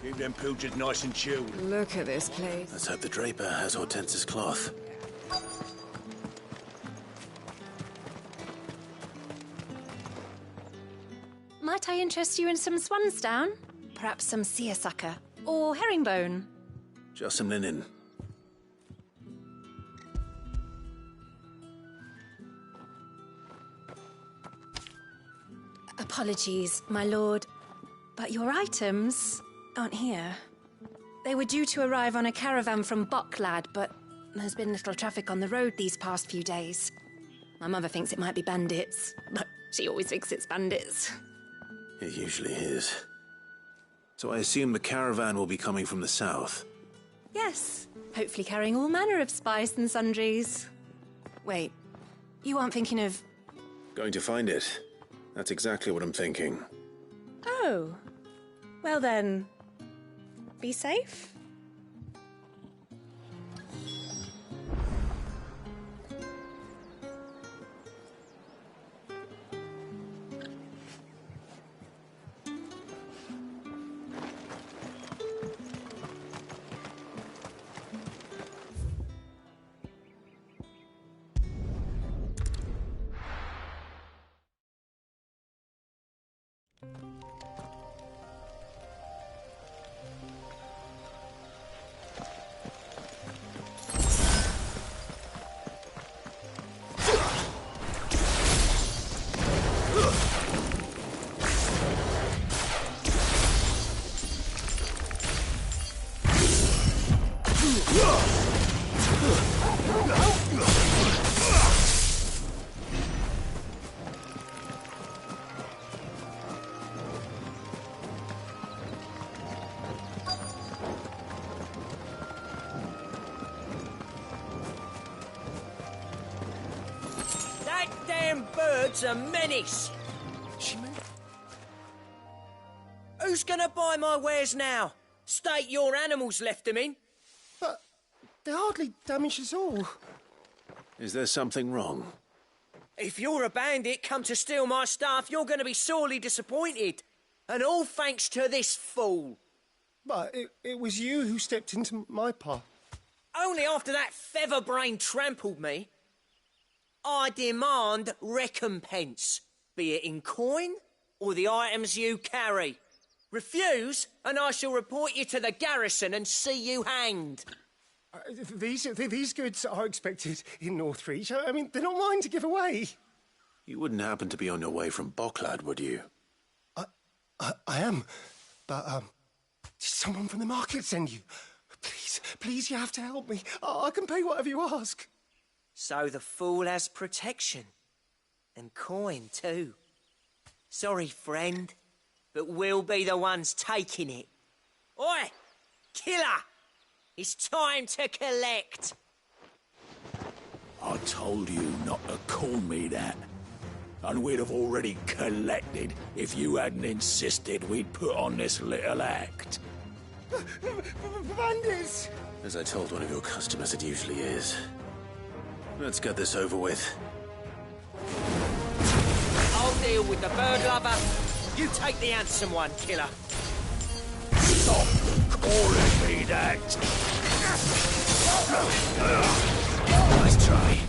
Keep them pilchards nice and chilled. Look at this place. Let's hope the Draper has Hortense's cloth. Might I interest you in some swansdown? Perhaps some seersucker or herringbone? Just some linen. Apologies, my lord, but your items aren't here. They were due to arrive on a caravan from Boklad, but there's been little traffic on the road these past few days. My mother thinks it might be bandits, but she always thinks it's bandits. It usually is. So I assume the caravan will be coming from the south. Yes, hopefully carrying all manner of spice and sundries. Wait, you aren't thinking of... Going to find it. That's exactly what I'm thinking. Oh, well then, be safe. That damn bird's a menace. Who's gonna buy my wares now? State your animals left them in. But they hardly damaged us all. Is there something wrong? If you're a bandit come to steal my stuff, you're gonna be sorely disappointed. And all thanks to this fool. But it was you who stepped into my path. Only after that featherbrain trampled me. I demand recompense, be it in coin or the items you carry. Refuse, and I shall report you to the garrison and see you hanged. These goods are expected in Northreach. I mean, they're not mine to give away. You wouldn't happen to be on your way from Boklad, would you? I am, but did someone from the market send you? Please, you have to help me. I can pay whatever you ask. So the fool has protection. And coin, too. Sorry, friend, but we'll be the ones taking it. Oi! Killer! It's time to collect! I told you not to call me that. And we'd have already collected if you hadn't insisted we'd put on this little act. Bandits! As I told one of your customers, it usually is. Let's get this over with. I'll deal with the bird lover. You take the handsome one, killer. Stop calling me that. Nice try.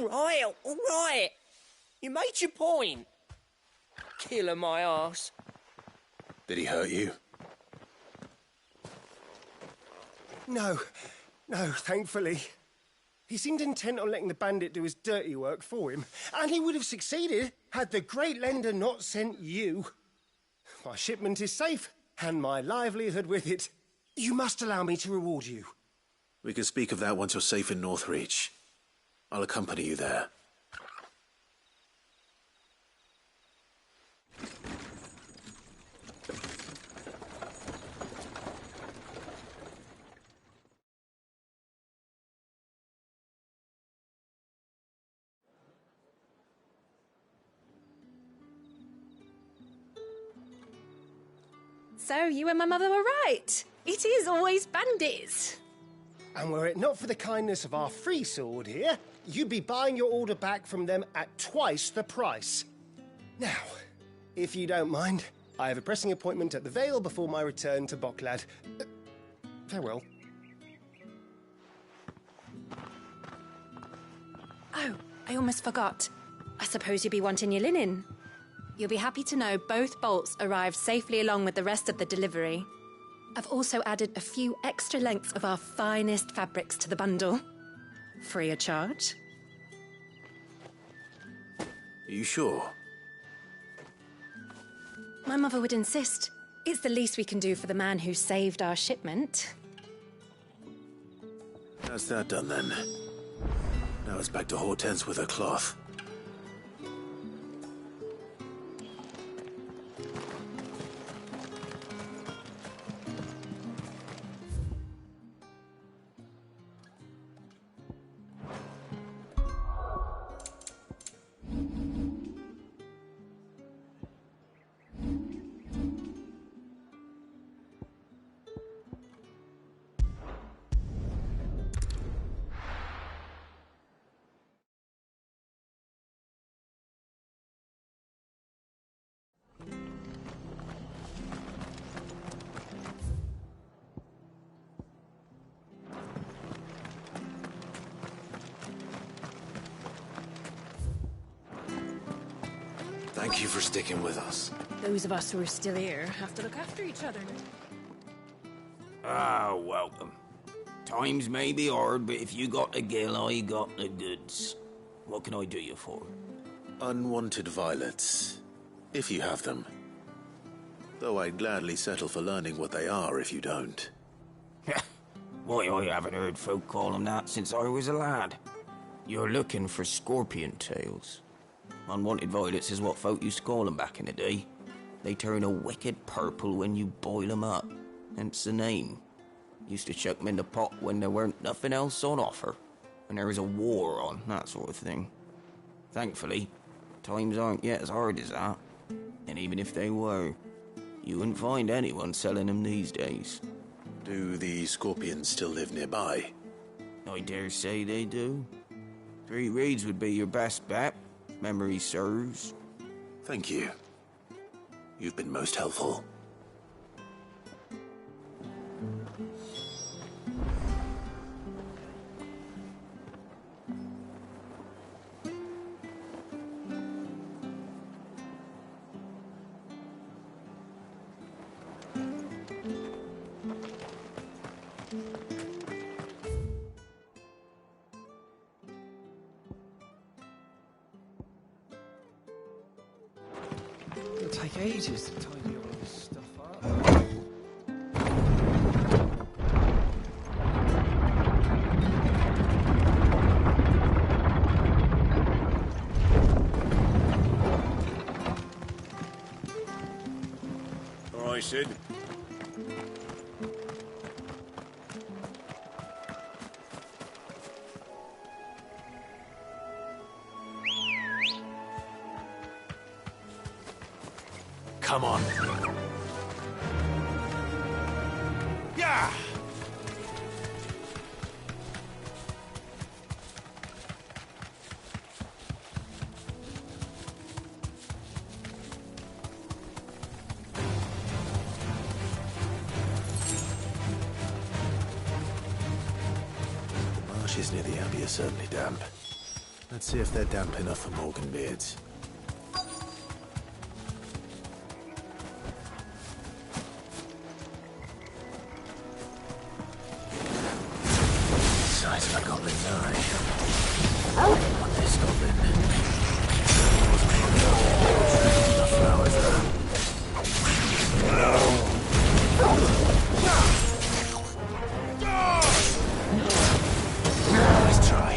all right. You made your point. Killer my arse. Did he hurt you? No, thankfully. He seemed intent on letting the bandit do his dirty work for him, and he would have succeeded had the Great Lender not sent you. My shipment is safe, and my livelihood with it. You must allow me to reward you. We can speak of that once you're safe in Northreach. I'll accompany you there. So, you and my mother were right. It is always bandits. And were it not for the kindness of our free sword here, you'd be buying your order back from them at twice the price. Now, if you don't mind, I have a pressing appointment at the Vale before my return to Boklad. Farewell. Oh, I almost forgot. I suppose you'll be wanting your linen. You'll be happy to know both bolts arrived safely along with the rest of the delivery. I've also added a few extra lengths of our finest fabrics to the bundle. Free of charge. Are you sure? My mother would insist. It's the least we can do for the man who saved our shipment. That's that done then. Now it's back to Hortense with her cloth. Thank you for sticking with us. Those of us who are still here have to look after each other. Ah, welcome. Times may be hard, but if you got the gill, I got the goods. What can I do you for? Unwanted violets, if you have them. Though I'd gladly settle for learning what they are if you don't. Why, I haven't heard folk call them that since I was a lad. You're looking for scorpion tails. Unwanted violets is what folk used to call them back in the day. They turn a wicked purple when you boil them up, hence the name. Used to chuck them in the pot when there weren't nothing else on offer, when there was a war on, that sort of thing. Thankfully, times aren't yet as hard as that. And even if they were, you wouldn't find anyone selling them these days. Do the scorpions still live nearby? I dare say they do. 3 Reeds would be your best bet. Memory serves. Thank you. You've been most helpful. It'll take ages to tidy all this stuff up. All right, Sid. Come on. Yeah! The marshes near the Abbey are certainly damp. Let's see if they're damp enough for Morganbeards. Size of a goblin's eye. What this goblin? The flowers there. Let's try.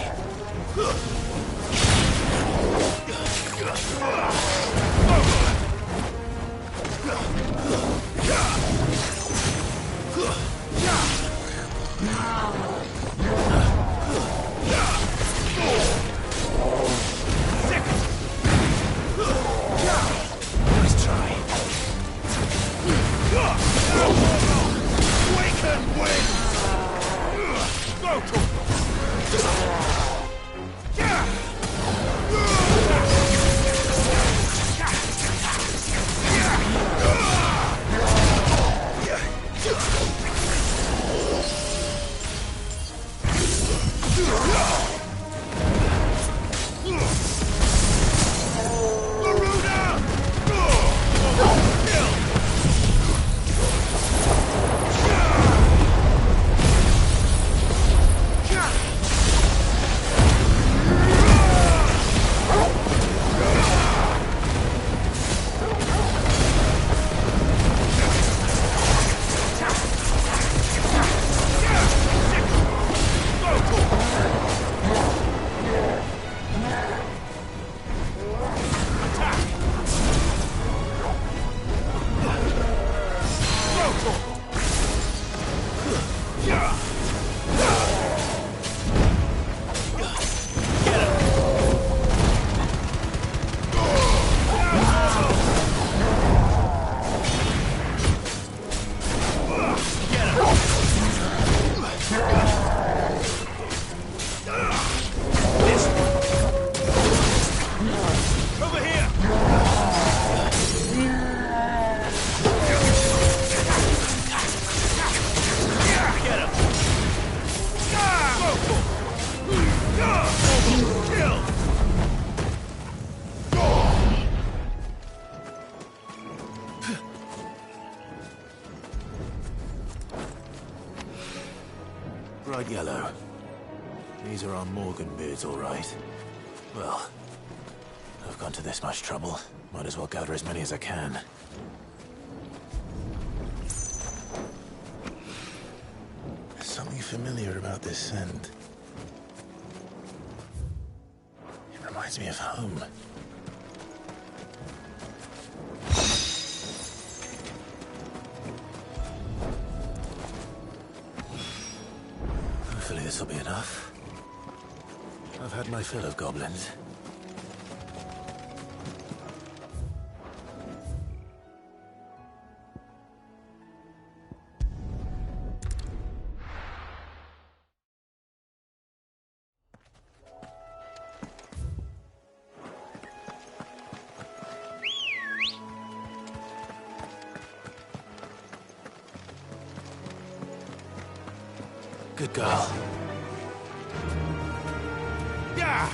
Bright yellow. These are our Morganbeards, all right. Well, I've gone to this much trouble. Might as well gather as many as I can. There's something familiar about this scent. It reminds me of home. Hopefully this will be enough. I've had my fill of goblins. Good girl. Yeah!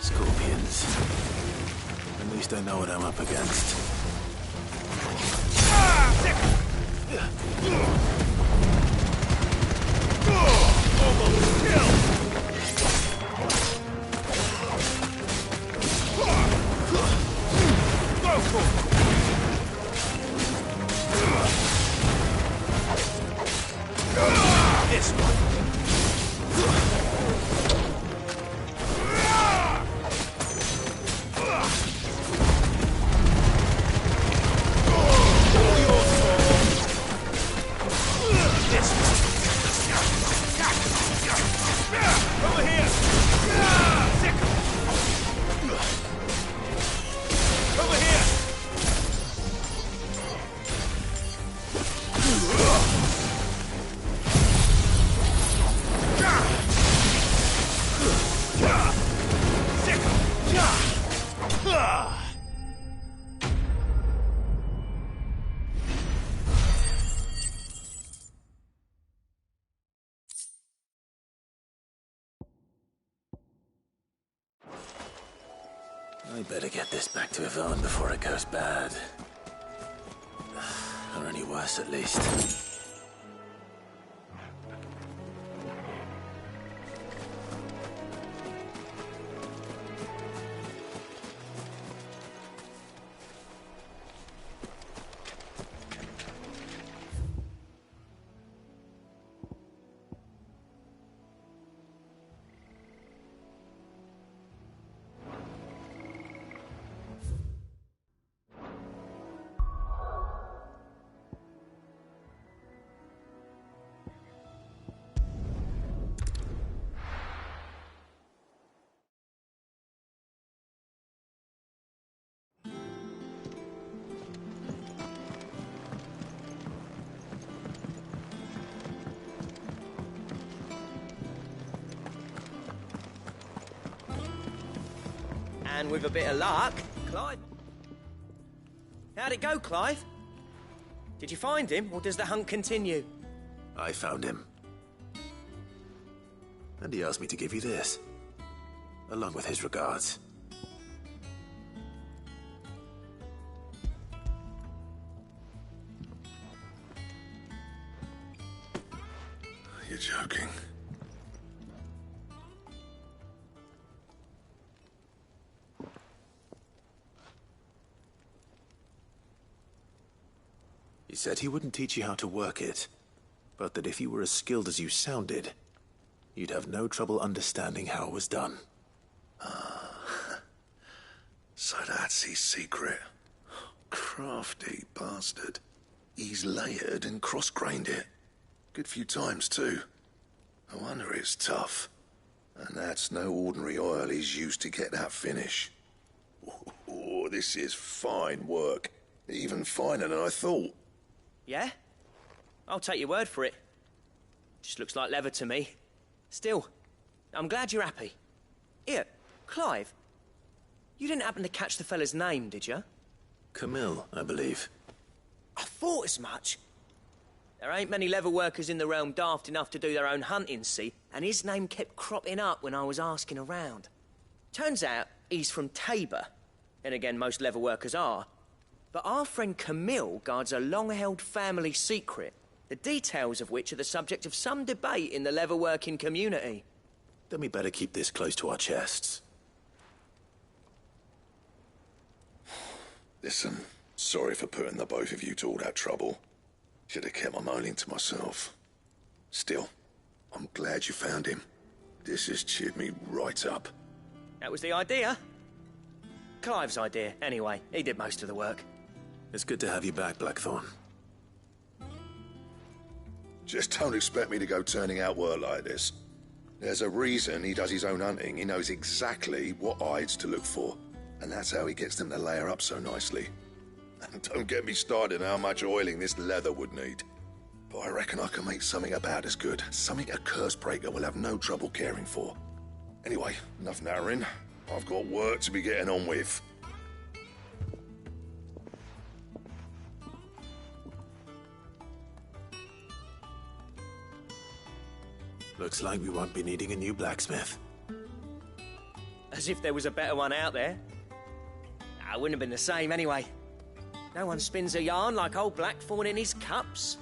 Scorpions. At least I know what I'm up against. I better get this back to Yvonne before it goes bad. Or any worse, at least. And with a bit of luck, Clive... How'd it go, Clive? Did you find him, or does the hunt continue? I found him. And he asked me to give you this. Along with his regards. You're joking. He said he wouldn't teach you how to work it, but that if you were as skilled as you sounded, you'd have no trouble understanding how it was done. So that's his secret. Crafty bastard. He's layered and cross-grained it. Good few times, too. No wonder it's tough. And that's no ordinary oil he's used to get that finish. Oh, this is fine work. Even finer than I thought. Yeah? I'll take your word for it. Just looks like leather to me. Still, I'm glad you're happy. Here, Clive, you didn't happen to catch the fella's name, did you? Camille, I believe. I thought as much. There ain't many leather workers in the realm daft enough to do their own hunting, see? And his name kept cropping up when I was asking around. Turns out he's from Tabor. And again, most leather workers are. But our friend Camille guards a long-held family secret, the details of which are the subject of some debate in the leather-working community. Then we better keep this close to our chests. Listen, sorry for putting the both of you to all that trouble. Should have kept my moaning to myself. Still, I'm glad you found him. This has cheered me right up. That was the idea. Clive's idea, anyway. He did most of the work. It's good to have you back, Blackthorn. Just don't expect me to go turning out work like this. There's a reason he does his own hunting. He knows exactly what hides to look for. And that's how he gets them to layer up so nicely. And don't get me started on how much oiling this leather would need. But I reckon I can make something about as good. Something a curse breaker will have no trouble caring for. Anyway, enough narrowing. I've got work to be getting on with. Looks like we won't be needing a new blacksmith. As if there was a better one out there. I wouldn't have been the same anyway. No one spins a yarn like old Blackthorn in his cups.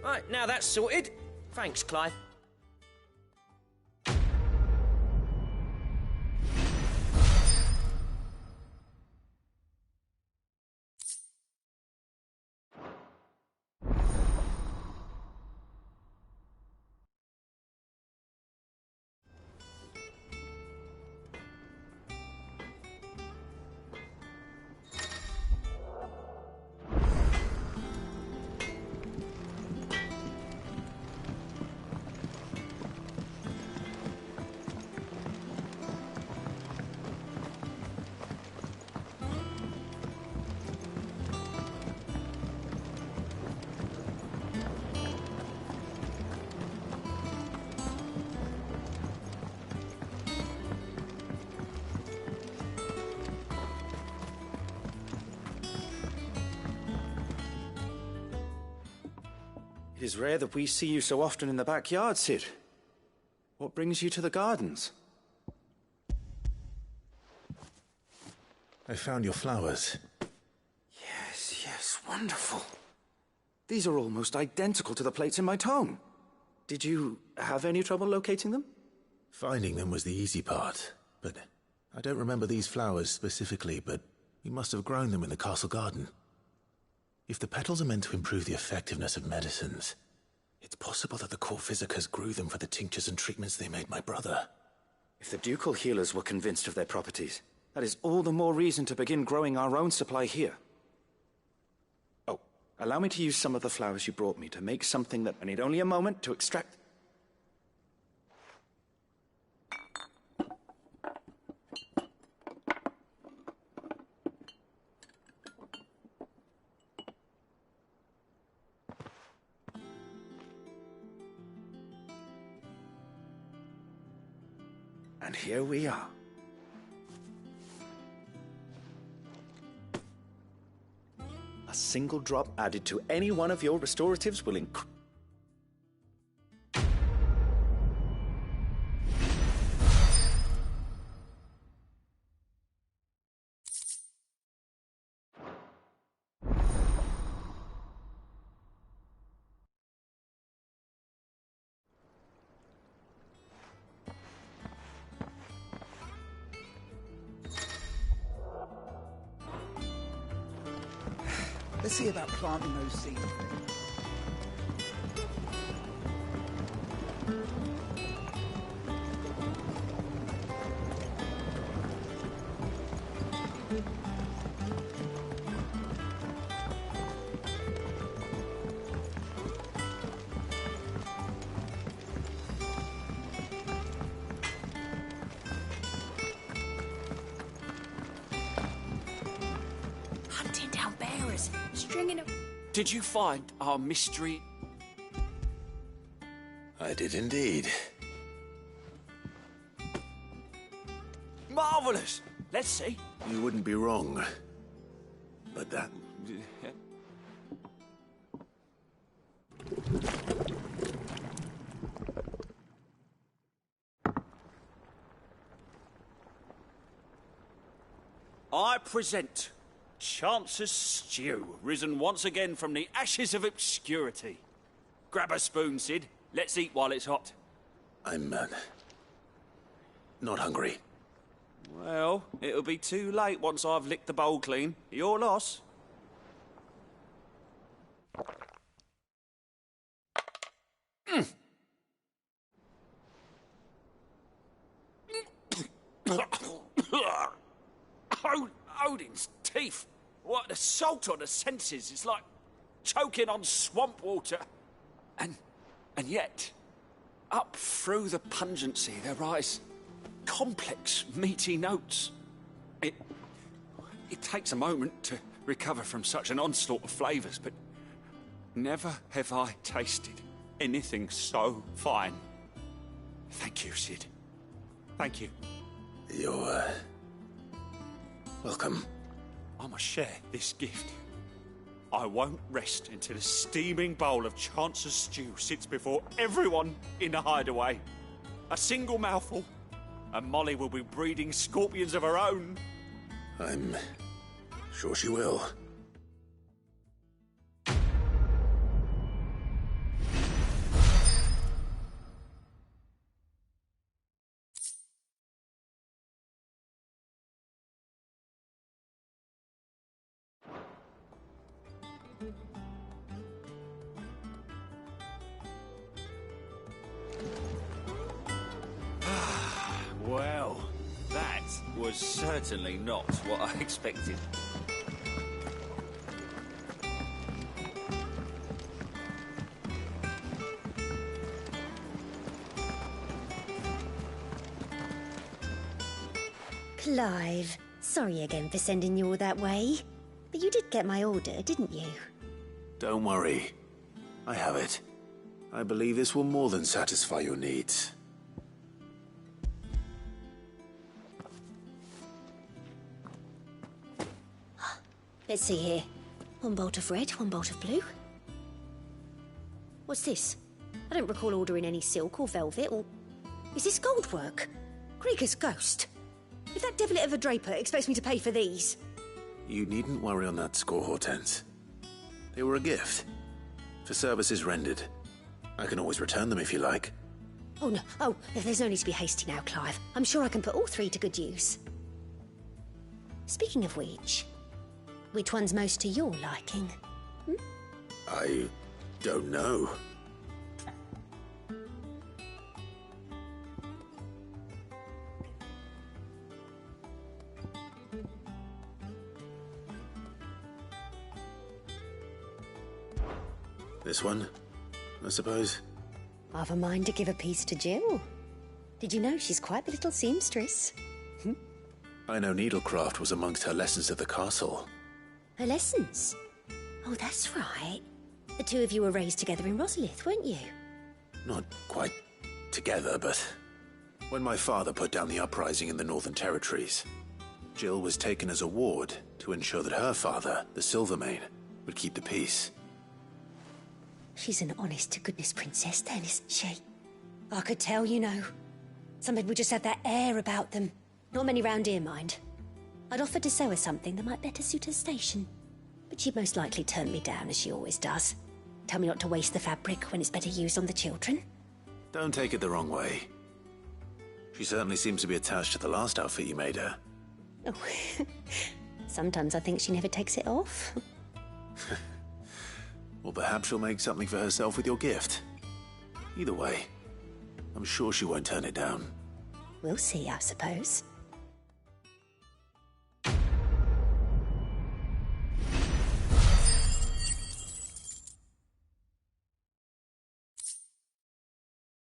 Right, now that's sorted. Thanks, Clive. is rare that we see you so often in the backyard, Cid. What brings you to the gardens? I found your flowers. Yes, wonderful. These are almost identical to the plates in my tome. Did you have any trouble locating them? Finding them was the easy part, but I don't remember these flowers specifically, but we must have grown them in the castle garden. If the petals are meant to improve the effectiveness of medicines, it's possible that the court physicers grew them for the tinctures and treatments they made my brother. If the ducal healers were convinced of their properties, that is all the more reason to begin growing our own supply here. Oh, allow me to use some of the flowers you brought me to make something that I need only a moment to extract. And here we are. A single drop added to any one of your restoratives will increase. Let's see about planting those seeds. Hunting down bearers, stringing them. Did you find our mystery? I did indeed. Marvelous! Let's see. You wouldn't be wrong. But that... I present Chance's Stew, risen once again from the ashes of obscurity. Grab a spoon, Cid. Let's eat while it's hot. I'm, not hungry. Well, it'll be too late once I've licked the bowl clean. Your loss. Odin's teeth. What, the salt on the senses is like choking on swamp water. And yet, up through the pungency there rise complex, meaty notes. It takes a moment to recover from such an onslaught of flavours, but never have I tasted anything so fine. Thank you, Cid. Thank you. You're, welcome. I must share this gift. I won't rest until a steaming bowl of Chance's stew sits before everyone in the hideaway. A single mouthful, and Molly will be breeding scorpions of her own. I'm sure she will. Well, that was certainly not what I expected. Clive, sorry again for sending you all that way. But you did get my order, didn't you? Don't worry. I have it. I believe this will more than satisfy your needs. Let's see here. One bolt of red, one bolt of blue. What's this? I don't recall ordering any silk or velvet or... Is this gold work? Krieger's ghost. If that devil of a draper expects me to pay for these... You needn't worry on that score, Hortense. They were a gift. For services rendered. I can always return them if you like. Oh, no. Oh, there's no need to be hasty now, Clive. I'm sure I can put all three to good use. Speaking of which one's most to your liking? I don't know. This one, I suppose. I've a mind to give a piece to Jill. Did you know she's quite the little seamstress? I know needlecraft was amongst her lessons at the castle. Her lessons? Oh, that's right. The two of you were raised together in Rosalith, weren't you? Not quite together, but when my father put down the uprising in the Northern Territories, Jill was taken as a ward to ensure that her father, the Silvermane, would keep the peace. She's an honest-to-goodness princess then, isn't she? I could tell, you know. Some people just have that air about them. Not many round here, mind. I'd offered to sew her something that might better suit her station. But she'd most likely turn me down, as she always does. Tell me not to waste the fabric when it's better used on the children. Don't take it the wrong way. She certainly seems to be attached to the last outfit you made her. Oh, sometimes I think she never takes it off. Well, perhaps she'll make something for herself with your gift. Either way, I'm sure she won't turn it down. We'll see, I suppose.